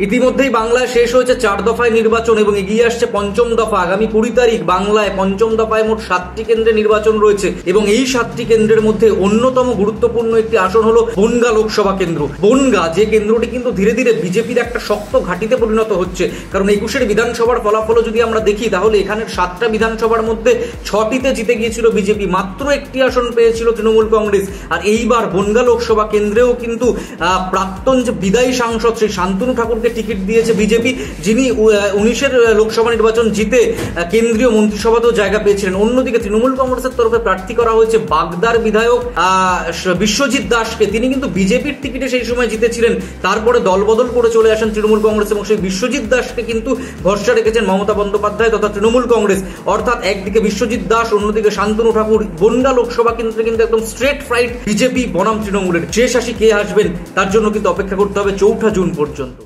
ইতিমধ্যেই বাংলায় শেষ হয়েছে 4 দফায় নির্বাচন এবং এগিয়ে আসছে পঞ্চম দফা। আগামী 20 তারিখ বাংলায় পঞ্চম দফায় মোট 7টি কেন্দ্রে নির্বাচন রয়েছে এবং এই 7টি কেন্দ্রের মধ্যে অন্যতম গুরুত্বপূর্ণ একটি আসন হলো বনগাঁ লোকসভা কেন্দ্র। বনগাঁ যে কেন্দ্রটি কিন্তু ধীরে ধীরে বিজেপির একটা শক্ত ঘাঁটিতে পরিণত হচ্ছে, কারণ 21 বিধানসভার ফলাফল যদি আমরা দেখি তাহলে এখানের 7টা বিধানসভার মধ্যে 6টিতে জিতে গিয়েছিল বিজেপি, মাত্র একটি আসন পেয়েছিল তৃণমূল কংগ্রেস। আর এইবার বনগাঁ লোকসভা কেন্দ্রেও কিন্তু প্রাক্তন যে বিদায়ী সাংসদ শ্রী শান্তনু ঠাকুরকে টিকিট দিয়েছে বিজেপি, যিনি 19 লোকসভা নির্বাচন জিতে কেন্দ্রীয় মন্ত্রিসভাতেও জায়গা পেয়েছিলেন। অন্যদিকে তৃণমূল কংগ্রেসের তরফে প্রার্থী করা হয়েছে বাগদার বিধায়ক বিশ্বজিৎ দাসকে। তিনি কিন্তু বিজেপির টিকিটে সেই সময় জিতেছিলেন, তারপরে দলবদল করে চলে আসেন তৃণমূল কংগ্রেস এবং সেই বিশ্বজিৎ দাসকে কিন্তু ভরসা রেখেছেন মমতা বন্দ্যোপাধ্যায় তথা তৃণমূল কংগ্রেস। অর্থাৎ একদিকে বিশ্বজিৎ দাস, অন্যদিকে শান্তনু ঠাকুর। বনগাঁ লোকসভা কেন্দ্রে কিন্তু একদম স্ট্রেট ফাইট বিজেপি বনাম তৃণমূলের। শেষ আসি কে আসবেন তার জন্য কিন্তু অপেক্ষা করতে হবে 4 জুন পর্যন্ত।